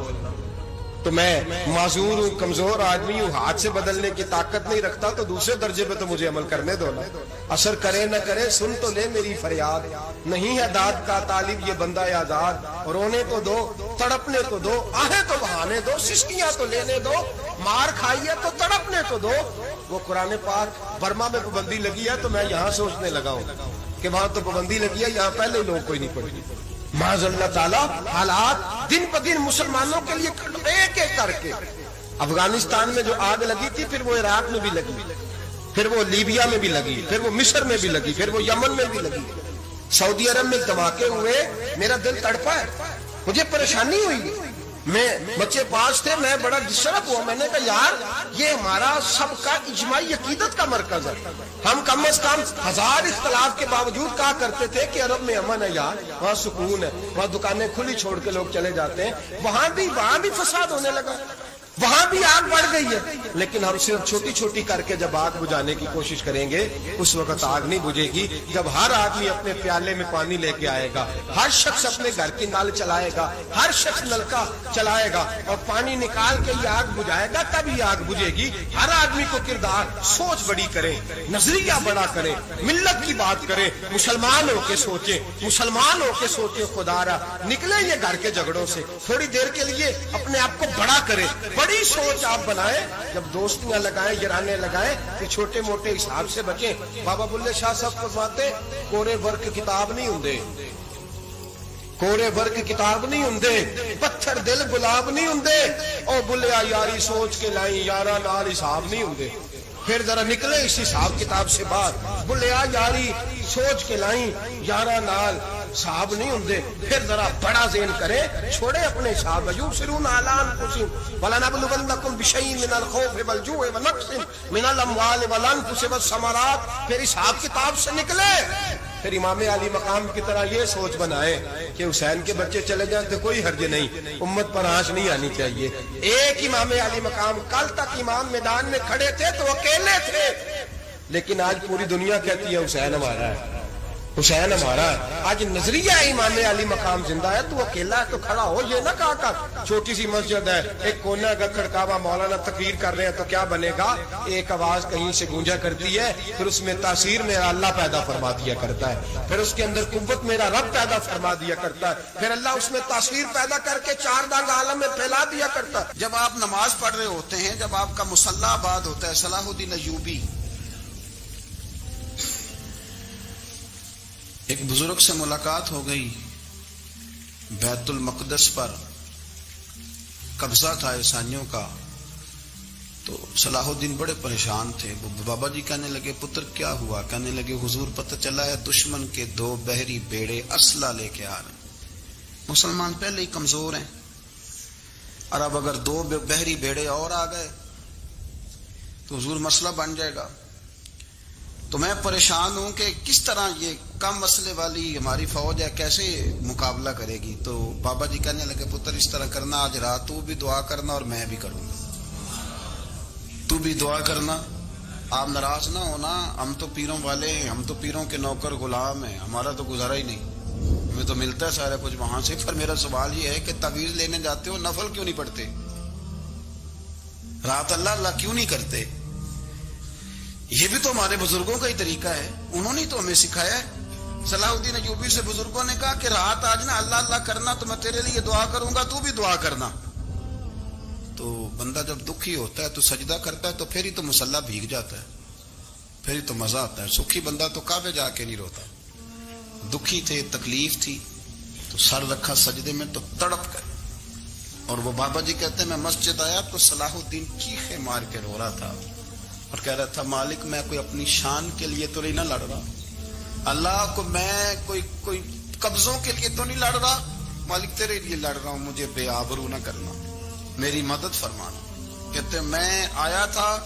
[SPEAKER 2] تو میں معذور ہوں, کمزور آدمی ہوں, ہاتھ سے بدلنے کی طاقت نہیں رکھتا, تو دوسرے درجے پہ تو مجھے عمل کرنے دو نا. اثر کرے نہ کرے سن تو لے میری فریاد, نہیں ہے داد کا طالب یہ بندہ آزاد. رونے تو دو, تڑپنے تو دو, آہیں تو بہانے دو, سسکیاں تو لینے دو, مار کھائیے تو تڑپنے تو دو. وہ قرآن پاک, برما میں پابندی لگی ہے تو میں یہاں سوچنے لگا ہوں کہ وہاں تو پابندی لگی ہے, یہاں پہلے ہی لوگ کوئی نہیں پڑھی. معاذ اللہ تعالیٰ حالات دن پہ دن مسلمانوں کے لیے ایک ایک کر کے. افغانستان میں جو آگ لگی تھی, پھر وہ عراق میں بھی لگی, پھر وہ لیبیا میں بھی لگی, پھر وہ مصر میں بھی لگی, پھر وہ یمن میں بھی لگی, سعودی عرب میں دھماکے ہوئے. میرا دل تڑپا ہے, مجھے پریشانی ہوئی. میں بچے پاس تھے, میں بڑا ڈسٹرب ہوا. میں نے کہا یار یہ ہمارا سب کا اجماعی عقیدت کا مرکز ہے. ہم کم از کم 1000 اختلاف کے باوجود کہا کرتے تھے کہ عرب میں امن ہے یار, وہاں سکون ہے, وہاں دکانیں کھلی چھوڑ کے لوگ چلے جاتے ہیں. وہاں بھی فساد ہونے لگا, وہاں بھی آگ بڑھ گئی ہے. لیکن ہم صرف چھوٹی چھوٹی کر کے جب آگ بجھانے کی کوشش کریں گے, اس وقت آگ نہیں بجھے گی. جب ہر آدمی اپنے پیالے میں پانی لے کے آئے گا, ہر شخص اپنے گھر کی نل چلائے گا, ہر شخص نلکا چلائے گا اور پانی نکال کے یہ آگ بجھائے گا, تب یہ آگ بجھے گی. ہر آدمی کو کردار, سوچ بڑی کرے, نظریہ بڑا کرے, ملت کی بات کرے, مسلمان ہو کے سوچے, مسلمان ہو کے سوچے. خدا را نکلے یہ گھر کے جھگڑوں سے, تھوڑی دیر کے لیے اپنے آپ کو بڑا کرے. بڑی سوچ آپ بنائیں. جب دوستیاں لگائیں, یارانے لگائیں, کہ چھوٹے موٹے حساب سے بچیں. بابا بلے شاہ صاحب فرماتے کورے ورک کتاب نہیں ہوندے, کورے ورک کتاب نہیں ہوندے, پتھر دل گلاب نہیں ہوندے, او بلیا یاری سوچ کے لائی یارا نال حساب نہیں ہوندے. پھر ذرا نکلے اس حساب کتاب سے بات بلیا یاری سوچ کے لائیں یارہ نال صاحب نہیں ہوندے. پھر ذرا بڑا ذہن کرے چھوڑے اپنے صاحب یبصرون اعلی انفسہم ولنبلونکم بشیء من الخوف والجوع ونقص من الاموال والانفس والثمرات. پھر حساب کتاب سے نکلے پھر امام علی مقام کی طرح یہ سوچ بنائے کہ حسین کے بچے چلے جائیں تو کوئی حرج نہیں, امت پر آنچ نہیں آنی چاہیے. ایک امام علی مقام, کل تک امام میدان میں کھڑے تھے تو اکیلے تھے, لیکن آج پوری دنیا کہتی ہے حسین ہمارا ہے, حسین ہمارا ہے. آج نظریہ امام علی مقام زندہ ہے, تو اکیلا ہے تو کھڑا ہو. یہ نہ کہا کر چھوٹی سی مسجد ہے, ایک کونا کا کھڑکاوا, مولانا تقریر کر رہے ہیں تو کیا بنے گا, ایک آواز کہیں سے گونجا کرتی ہے, پھر اس میں تاثیر میرا اللہ پیدا فرما دیا کرتا ہے, پھر اس کے اندر قوت میرا رب پیدا فرما دیا کرتا ہے, پھر اللہ اس میں تاثیر پیدا کر کے چار دانگ عالم میں پھیلا دیا کرتا ہے.
[SPEAKER 3] جب آپ نماز پڑھ رہے ہوتے ہیں, جب آپ کا مصلی آباد ہوتا ہے, صلاح الدین ایوبی ایک بزرگ سے ملاقات ہو گئی, بیت المقدس پر قبضہ تھا عیسائیوں کا, تو صلاح الدین بڑے پریشان تھے. بابا جی کہنے لگے پتر کیا ہوا؟ کہنے لگے حضور پتہ چلا ہے دشمن کے 2 بحری بیڑے اسلحہ لے کے آ رہے ہیں. مسلمان پہلے ہی کمزور ہیں, اور اب اگر 2 بحری بیڑے اور آ گئے تو حضور مسئلہ بن جائے گا. تو میں پریشان ہوں کہ کس طرح یہ کم مسئلے والی ہماری فوج ہے کیسے مقابلہ کرے گی. تو بابا جی کہنے لگے پتر اس طرح کرنا, آج رات تو بھی دعا کرنا اور میں بھی کروں گا, تو بھی دعا کرنا. آپ ناراض نہ ہونا, ہم تو پیروں والے ہیں, ہم تو پیروں کے نوکر غلام ہیں, ہمارا تو گزارا ہی نہیں, ہمیں تو ملتا ہے سارا کچھ وہاں سے. پر میرا سوال یہ ہے کہ تعویذ لینے جاتے ہو, نفل کیوں نہیں پڑھتے, رات اللہ اللہ کیوں نہیں کرتے؟ یہ بھی تو ہمارے بزرگوں کا ہی طریقہ ہے, انہوں نے تو ہمیں سکھایا ہے. صلاح الدین ایوبی سے بزرگوں نے کہا کہ رات آج نا اللہ اللہ کرنا, تو میں تیرے لیے دعا کروں گا, تو بھی دعا کرنا. تو بندہ جب دکھی ہوتا ہے تو سجدہ کرتا ہے, تو پھر ہی تو مصلی بھیگ جاتا ہے, پھر ہی تو مزہ آتا ہے. سکھی بندہ تو کعبے جا کے نہیں روتا. دکھی تھے, تکلیف تھی, تو سر رکھا سجدے میں تو تڑپ گئے. اور وہ بابا جی کہتے ہیں میں مسجد آیا تو صلاح الدین چیخے مار کے رو رہا تھا اور کہہ رہا تھا مالک میں کوئی اپنی شان کے لیے تو نہیں نہ لڑ رہا, اللہ کو میں کوئی قبضوں کے لیے تو نہیں لڑ رہا, مالک تیرے لیے لڑ رہا ہوں, مجھے بے آبرو نہ کرنا, میری مدد فرمانا. کہتے ہیں میں آیا تھا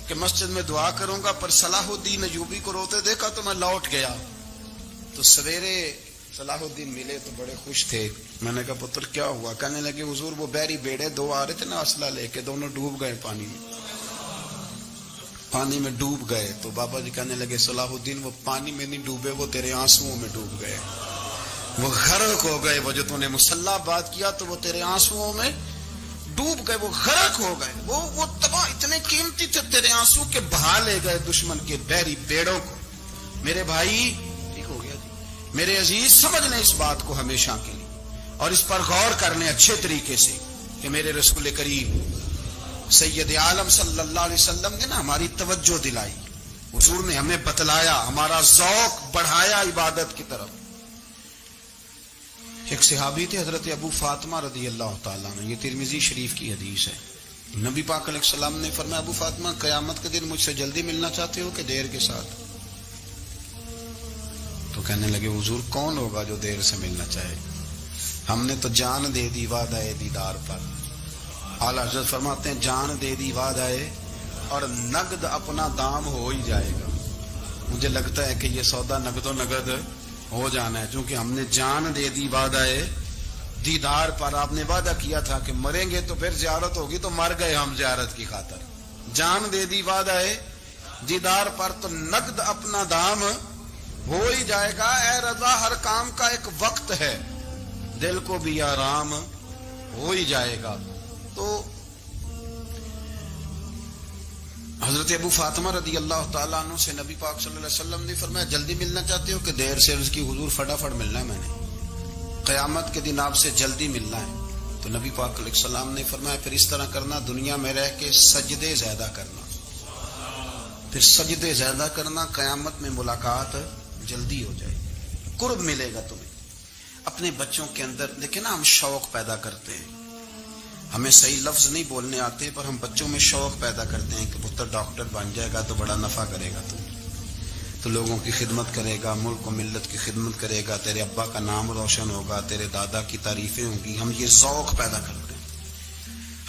[SPEAKER 3] کہ مسجد میں دعا کروں گا, پر صلاح الدین ایوبی کو روتے دیکھا تو میں لوٹ گیا. تو سویرے صلاح الدین ملے تو بڑے خوش تھے. میں نے کہا پتر کیا ہوا؟ کہنے لگے حضور وہ بحری بیڑے 2 آ رہے تھے نا اسلحہ لے کے, دونوں ڈوب گئے پانی میں ڈوب گئے. تو بابا جی کہنے لگے صلاح الدین وہ پانی میں نہیں ڈوبے, وہ تیرے آنسوؤں میں ڈوب گئے, وہ غرق ہو گئے. وہ جو تو نے مصلی بات کیا تو وہ تیرے آنسوؤں میں ڈوب گئے, وہ غرق ہو گئے, وہ تباہ اتنے قیمتی تھے تیرے آنسو کے بہا لے گئے دشمن کے بحری بیڑوں کو. میرے بھائی ٹھیک ہو گیا جی, میرے عزیز سمجھ لیں اس بات کو ہمیشہ کے لیے, اور اس پر غور کر لیں اچھے طریقے سے کہ میرے رسول کریم سید عالم صلی اللہ علیہ وسلم نے نا ہماری توجہ دلائی, حضور نے ہمیں بتلایا, ہمارا ذوق بڑھایا عبادت کی طرف. ایک صحابی تھے حضرت ابو فاطمہ رضی اللہ تعالیٰ عنہ, یہ ترمذی شریف کی حدیث ہے. نبی پاک علیہ السلام نے فرمایا ابو فاطمہ قیامت کے دن مجھ سے جلدی ملنا چاہتے ہو کہ دیر کے ساتھ؟ تو کہنے لگے حضور کون ہوگا جو دیر سے ملنا چاہے, ہم نے تو جان دے دی وعدہ دیدار پر. اعلیٰ حضرت فرماتے ہیں جان دے دی وعدہ اور نقد اپنا دام ہو ہی جائے گا. مجھے لگتا ہے کہ یہ سودا نقد و نقد ہو جانا ہے, چونکہ ہم نے جان دے دی وعدہ دیدار پر. آپ نے وعدہ کیا تھا کہ مریں گے تو پھر زیارت ہوگی, تو مر گئے ہم زیارت کی خاطر. جان دے دی وعدہ دیدار پر, تو نقد اپنا دام ہو ہی جائے گا. اے رضا ہر کام کا ایک وقت ہے, دل کو بھی آرام ہو ہی جائے گا. تو حضرت ابو فاطمہ رضی اللہ تعالیٰ عنہ سے نبی پاک صلی اللہ علیہ وسلم نے فرمایا جلدی ملنا چاہتے ہو کہ دیر سے؟ اس کی حضور فٹافٹ ملنا ہے, میں نے قیامت کے دن آپ سے جلدی ملنا ہے. تو نبی پاک علیہ السلام نے فرمایا پھر اس طرح کرنا, دنیا میں رہ کے سجدے زیادہ کرنا, پھر سجدے زیادہ کرنا, قیامت میں ملاقات جلدی ہو جائے گی, قرب ملے گا تمہیں. اپنے بچوں کے اندر دیکھیں نا, ہم شوق پیدا کرتے ہیں. ہمیں صحیح لفظ نہیں بولنے آتے پر ہم بچوں میں شوق پیدا کرتے ہیں کہ پتر ڈاکٹر بن جائے گا تو بڑا نفع کرے گا، تو لوگوں کی خدمت کرے گا، ملک و ملت کی خدمت کرے گا، تیرے ابا کا نام روشن ہوگا، تیرے دادا کی تعریفیں ہوں گی. ہم یہ ذوق پیدا کرتے ہیں.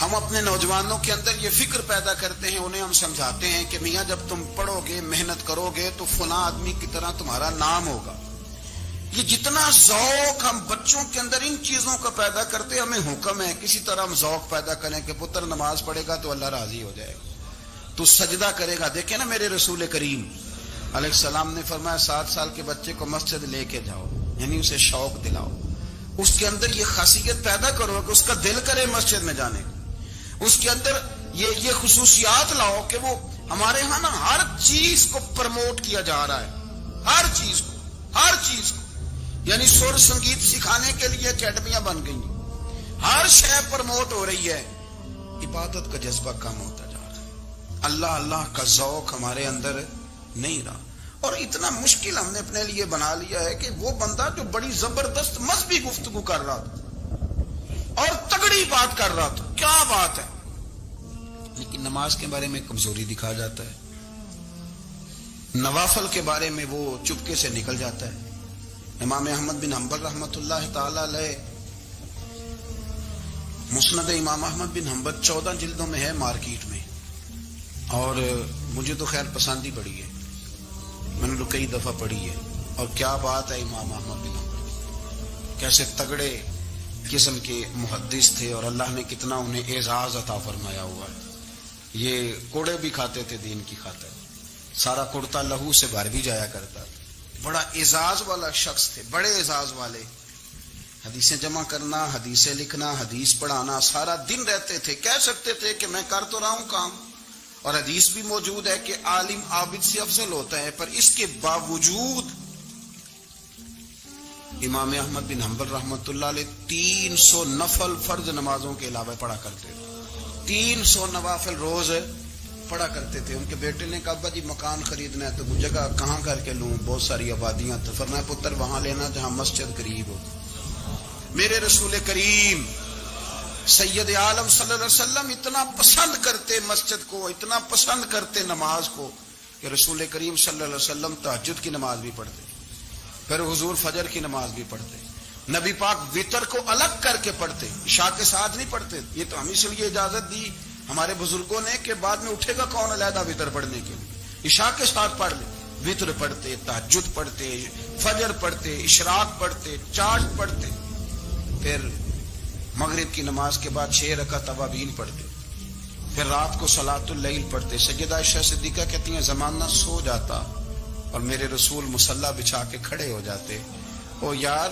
[SPEAKER 3] ہم اپنے نوجوانوں کے اندر یہ فکر پیدا کرتے ہیں، انہیں ہم سمجھاتے ہیں کہ میاں جب تم پڑھو گے، محنت کرو گے تو فلاں آدمی کی طرح تمہارا نام ہوگا. یہ جتنا ذوق ہم بچوں کے اندر ان چیزوں کا پیدا کرتے، ہمیں حکم ہے کسی طرح ہم ذوق پیدا کریں کہ پتر نماز پڑھے گا تو اللہ راضی ہو جائے گا، تو سجدہ کرے گا. دیکھیں نا میرے رسول کریم علیہ السلام نے فرمایا 7 سال کے بچے کو مسجد لے کے جاؤ، یعنی اسے شوق دلاؤ، اس کے اندر یہ خاصیت پیدا کرو کہ اس کا دل کرے مسجد میں جانے کو، اس کے اندر یہ خصوصیات لاؤ کہ وہ ہمارے ہاں نا ہر چیز کو پروموٹ کیا جا رہا ہے، ہر چیز کو یعنی سر سنگیت سکھانے کے لیے اکیڈمیاں بن گئی، ہر شے پروموٹ ہو رہی ہے. عبادت کا جذبہ کم ہوتا جا رہا ہے، اللہ اللہ کا ذوق ہمارے اندر نہیں رہا. اور اتنا مشکل ہم نے اپنے لیے بنا لیا ہے کہ وہ بندہ جو بڑی زبردست مذہبی گفتگو کر رہا تھا اور تگڑی بات کر رہا تھا، کیا بات ہے، لیکن نماز کے بارے میں کمزوری دکھا جاتا ہے، نوافل کے بارے میں وہ چپکے سے نکل جاتا ہے. امام احمد بن حنبل رحمۃ اللہ تعالی علیہ، مسند امام احمد بن حنبل 14 جلدوں میں ہے مارکیٹ میں، اور مجھے تو خیر پسند ہی پڑی ہے، میں نے تو کئی دفعہ پڑھی ہے. اور کیا بات ہے، امام احمد بن حنبل کیسے تگڑے قسم کے محدث تھے اور اللہ نے کتنا انہیں اعزاز عطا فرمایا ہوا ہے. یہ کوڑے بھی کھاتے تھے دین کی خاطر، سارا کرتا لہو سے بھر بھی جایا کرتا تھا. بڑا اعزاز والا شخص تھے، بڑے اعزاز والے. حدیثیں جمع کرنا، حدیثیں لکھنا، حدیث پڑھانا، سارا دن رہتے تھے. کہہ سکتے تھے کہ میں کر تو رہا ہوں کام، اور حدیث بھی موجود ہے کہ عالم عابد سے افضل ہوتا ہے، پر اس کے باوجود امام احمد بن حنبل رحمۃ اللہ علیہ 300 نفل فرض نمازوں کے علاوہ پڑھا کرتے تھے. 300 نوافل روز پڑھا کرتے تھے. ان کے بیٹے نے کہا ابا جی مکان خریدنا ہے تو وہ جگہ کہاں کر کے لوں، بہت ساری آبادیاں، تو فرمایا پتر وہاں لینا جہاں مسجد قریب ہو. میرے رسول کریم سید عالم صلی اللہ علیہ وسلم اتنا پسند کرتے مسجد کو، اتنا پسند کرتے نماز کو کہ رسول کریم صلی اللہ علیہ وسلم تہجد کی نماز بھی پڑھتے، پھر حضور فجر کی نماز بھی پڑھتے. نبی پاک وتر کو الگ کر کے پڑھتے، عشاء کے ساتھ نہیں پڑھتے. یہ تو ہم اس لیے اجازت دی ہمارے بزرگوں نے کہ بعد میں اٹھے گا کون علیحدہ وتر پڑھنے کے لیے، عشاء کے ساتھ پڑھ لے. وتر پڑھتے، تہجد پڑھتے، فجر پڑھتے، اشراق پڑھتے، چاشت پڑھتے، پھر مغرب کی نماز کے بعد 6 رکعت اوابین پڑھتے، پھر رات کو صلاۃ اللیل پڑھتے. سیدہ عائشہ صدیقہ کہتی ہیں زمانہ سو جاتا اور میرے رسول مصلی بچھا کے کھڑے ہو جاتے. او یار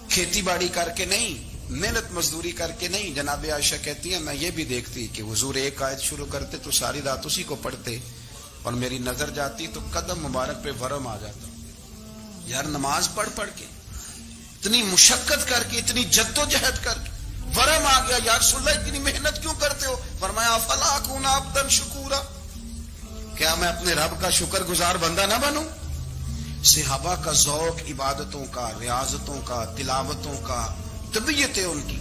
[SPEAKER 3] کھیتی باڑی کر کے نہیں، محنت مزدوری کر کے نہیں. جناب عائشہ کہتی ہیں میں یہ بھی دیکھتی کہ حضور ایک آیت شروع کرتے تو ساری رات اسی کو پڑھتے، اور میری نظر جاتی تو قدم مبارک پہ ورم آ جاتا. یار نماز پڑھ کے اتنی مشقت کر کے، اتنی جد و جہد کر کے ورم آ گیا. یا رسول اللہ اتنی محنت کیوں کرتے ہو؟ فرمایا افلا اکون عبدا شکورا، کیا میں اپنے رب کا شکر گزار بندہ نہ بنوں؟ صحابہ کا ذوق عبادتوں کا، ریاضتوں کا، تلاوتوں کا، طبیعت ہے ان کی.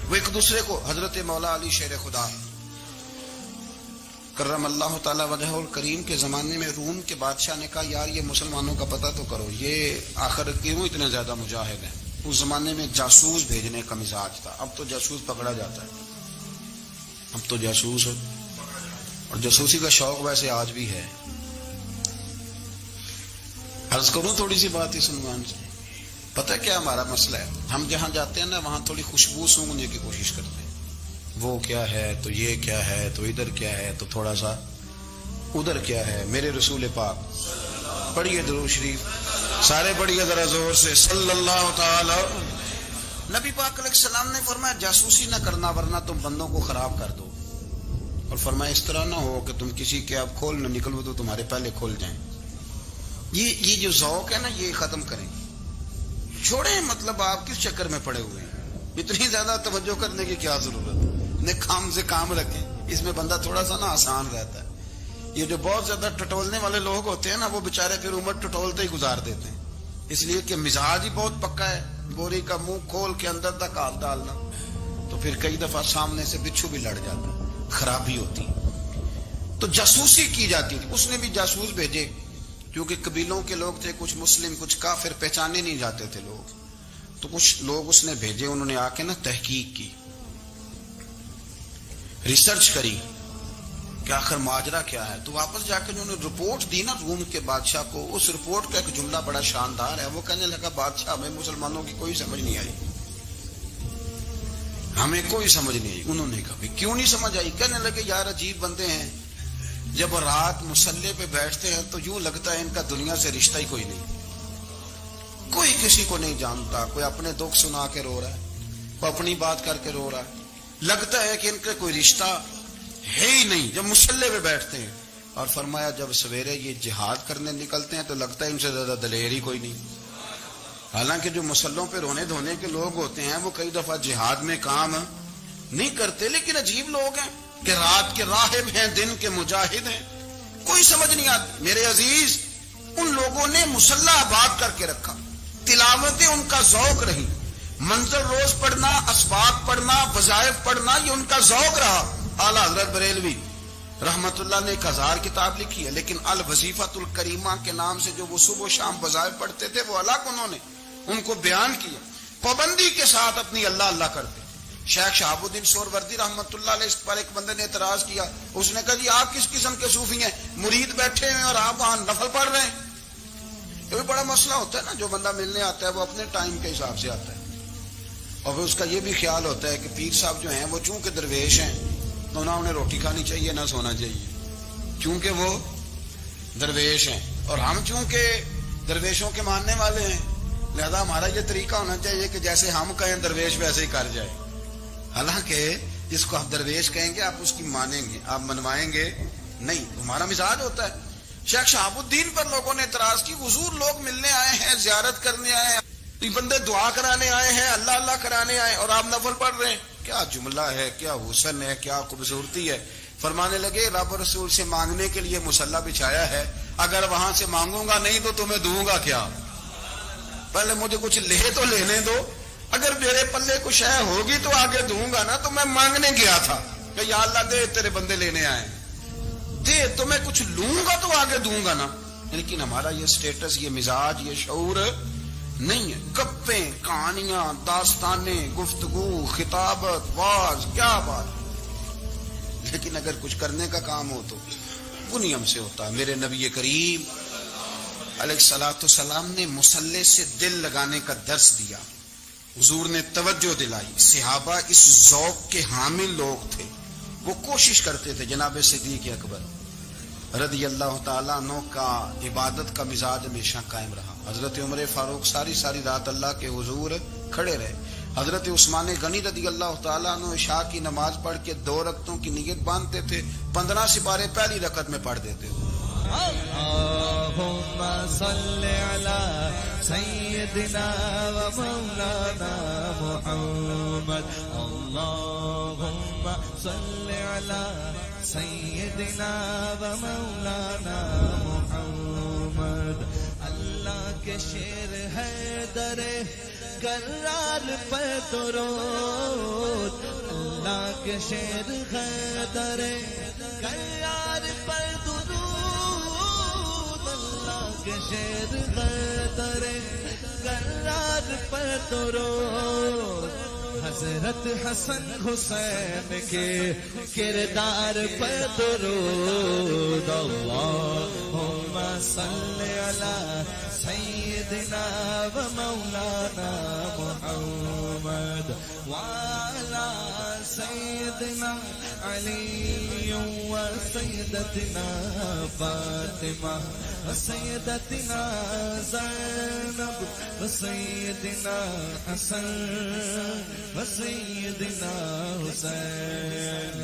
[SPEAKER 3] وہ ایک دوسرے کو، حضرت مولا علی شیر خدا کرم اللہ تعالی وجہہ الکریم کے زمانے میں روم کے بادشاہ نے کہا یار یہ مسلمانوں کا پتہ تو کرو، یہ آخر کیوں اتنے زیادہ مجاہد ہیں. اس زمانے میں جاسوس بھیجنے کا مزاج تھا. اب تو جاسوس پکڑا جاتا ہے، اب تو جاسوس، اور جاسوسی کا شوق ویسے آج بھی ہے. عرض کروں تھوڑی سی بات اس عنوان سے. پتہ کیا ہمارا مسئلہ ہے؟ ہم جہاں جاتے ہیں نا وہاں تھوڑی خوشبو سونگنے کی کوشش کرتے ہیں. وہ کیا ہے تو یہ کیا ہے تو ادھر کیا ہے تو تھوڑا سا ادھر کیا ہے. میرے رسول پاک پڑھیے درود شریف، سارے پڑھیے ذرا زور سے صلی اللہ تعالی. نبی پاک علیہ السلام نے فرمایا جاسوسی نہ کرنا ورنہ تم بندوں کو خراب کر دو، اور فرمایا اس طرح نہ ہو کہ تم کسی کے آپ کھول نہ نکلو تو تمہارے پہلے کھول جائیں. یہ جو ذوق ہے نا یہ ختم کریں، چھوڑیں. مطلب آپ کس چکر میں پڑے ہوئے ہیں؟ اتنی زیادہ توجہ کرنے کی کیا ضرورت ہے؟ نے کام سے کام رکھیں، اس میں بندہ تھوڑا سا نا آسان رہتا ہے. یہ جو بہت زیادہ ٹٹولنے والے لوگ ہوتے ہیں نا وہ بےچارے پھر عمر ٹٹولتے ہی گزار دیتے ہیں، اس لیے کہ مزاج ہی بہت پکا ہے. بوری کا منہ کھول کے اندر تک ہاتھ ڈالنا. تو تو پھر کئی دفعہ سامنے سے بچھو بھی لڑ جاتا، خرابی ہوتی. تو جاسوسی کی جاتی تھی. اس نے بھی جاسوس بھیجے، کیونکہ قبیلوں کے لوگ تھے، کچھ مسلم کچھ کافر، پہچانے نہیں جاتے تھے لوگ. تو کچھ لوگ اس نے بھیجے، انہوں نے آ کے نا تحقیق کی، ریسرچ کری کہ آخر ماجرا کیا ہے. تو واپس جا کے انہوں نے رپورٹ دی نا روم کے بادشاہ کو. اس رپورٹ کا ایک جملہ بڑا شاندار ہے. وہ کہنے لگا بادشاہ ہمیں مسلمانوں کی کوئی سمجھ نہیں آئی، ہمیں کوئی سمجھ نہیں آئی. انہوں نے کہا کیوں نہیں سمجھ آئی؟ کہنے لگے یار عجیب بندے ہیں، جب رات مسلح پہ بیٹھتے ہیں تو یوں لگتا ہے ان کا دنیا سے رشتہ ہی کوئی نہیں، کوئی کسی کو نہیں جانتا. کوئی اپنے دکھ سنا کے رو رہا ہے، کوئی اپنی بات کر کے رو رہا ہے. لگتا ہے کہ ان کا کوئی رشتہ ہے ہی نہیں جب مسلح پہ بیٹھتے ہیں. اور فرمایا جب سویرے یہ جہاد کرنے نکلتے ہیں تو لگتا ہے ان سے زیادہ دلیر ہی کوئی نہیں. حالانکہ جو مسلحوں پہ رونے دھونے کے لوگ ہوتے ہیں وہ کئی دفعہ جہاد میں کام نہیں کرتے، لیکن عجیب لوگ ہیں کہ رات کے راہب ہیں، دن کے مجاہد ہیں، کوئی سمجھ نہیں آتی. میرے عزیز، ان لوگوں نے مسلح آباد کر کے رکھا، تلاوتیں ان کا ذوق رہی، منظر روز پڑھنا، اسباق پڑھنا، وظائف پڑھنا، یہ ان کا ذوق رہا. اعلیٰ حضرت بریلوی رحمت اللہ نے ایک 1000 کتاب لکھی ہے، لیکن الوظیفۃ الکریمہ کے نام سے جو وہ صبح و شام وظائف پڑھتے تھے وہ الگ انہوں نے ان کو بیان کیا، پابندی کے ساتھ اپنی اللہ اللہ کرتے. شیخ شہاب الدین سہروردی رحمت اللہ علیہ، اس پر ایک بندے نے اعتراض کیا. اس نے کہا جی آپ کس قسم کے صوفی ہیں، مرید بیٹھے ہیں اور آپ وہاں نفل پڑھ رہے ہیں. یہ بھی بڑا مسئلہ ہوتا ہے نا. جو بندہ ملنے آتا ہے وہ اپنے ٹائم کے حساب سے آتا ہے، اور پھر اس کا یہ بھی خیال ہوتا ہے کہ پیر صاحب جو ہیں وہ چونکہ درویش ہیں تو نہ انہیں روٹی کھانی چاہیے نہ سونا چاہیے، چونکہ وہ درویش ہیں، اور ہم چونکہ درویشوں کے ماننے والے ہیں لہذا ہمارا یہ طریقہ ہونا چاہیے کہ جیسے ہم کہیں درویش ویسے ہی کر جائے. حالانکہ جس کو آپ درویش کہیں گے آپ اس کی مانیں گے، آپ منوائیں گے نہیں. ہمارا مزاج ہوتا ہے. شیخ شہاب الدین پر لوگوں نے اعتراض کی، حضور لوگ ملنے آئے ہیں، زیارت کرنے آئے ہیں، یہ بندے دعا کرانے آئے ہیں، اللہ اللہ کرانے آئے اور آپ نفل پڑھ رہے ہیں. کیا جملہ ہے، کیا حسن ہے، کیا خوبصورتی ہے. فرمانے لگے رب رسول سے مانگنے کے لیے مصلی بچھایا ہے، اگر وہاں سے مانگوں گا نہیں تو تمہیں دوں گا کیا؟ پہلے مجھے کچھ لے تو لینے دو، اگر میرے پلے کچھ ہے ہوگی تو آگے دوں گا نا. تو میں مانگنے گیا تھا کہ یا اللہ دے، تیرے بندے لینے آئے دے، تو میں کچھ لوں گا تو آگے دوں گا نا. لیکن ہمارا یہ سٹیٹس، یہ مزاج، یہ شعور نہیں ہے. گپیں، کہانیاں، داستانیں، گفتگو، خطابت، واز، کیا بات. لیکن اگر کچھ کرنے کا کام ہو تو وہ نیم سے ہوتا ہے. میرے نبی کریم علیہ الصلوۃ والسلام نے مصلی سے دل لگانے کا درس دیا. حضور نے توجہ دلائی. صحابہ اس ذوق کے حامل لوگ تھے، وہ کوشش کرتے تھے. جناب صدیق اکبر رضی اللہ تعالیٰ عنہ کا عبادت کا مزاج ہمیشہ قائم رہا. حضرت عمر فاروق ساری رات اللہ کے حضور کھڑے رہے. حضرت عثمان غنی رضی اللہ تعالیٰ عنہ عشاء کی نماز پڑھ کے 2 رکعتوں کی نیت باندھتے تھے، 15 سپارے پہلی رکعت میں پڑھ دیتے تھے.
[SPEAKER 1] اللهم صل على سيدنا ومولانا محمد. اللهم صل على سيدنا ومولانا محمد. اللہ کے شیر ہے در کرار پر درود. اللہ کے شیر ہے در کرار پر درود. شیر غدر قرار پر درود. حضرت حسن حسین کے کردار پر درود. اللہم صلی علی سیدنا و مولانا محمد وعلی سیدنا علی و سیدتنا فاطمہ وسيدتنا زينب وسيدنا حسن وسيدنا حسين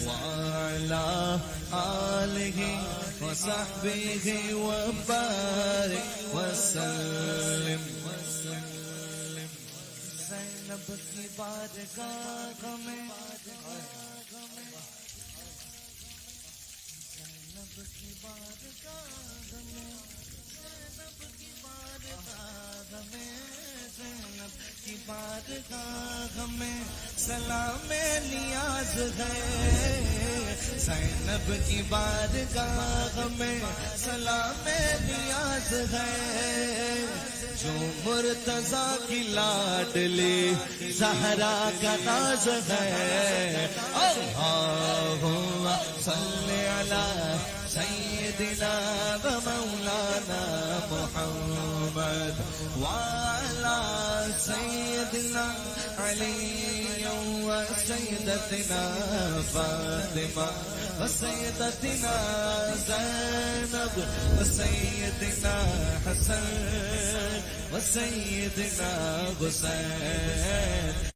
[SPEAKER 1] وعلى آله وصحبه وبارك وسلم. زینب کی بارگاہ میں زینب کی بارگاہ میں کی بارگاہ میں سلام نیاز ہے، زینب کی بارگاہ میں سلام نیاز ہے، جو مرتضیٰ کی لاڈلی زہرا کا ناز ہے۔ اللہم صلی علی سیدنا و مولانا محمد وعلی سیدنا علی و سیدتنا فاطمہ و سیدتنا زینب و سیدنا حسن و سیدنا حسین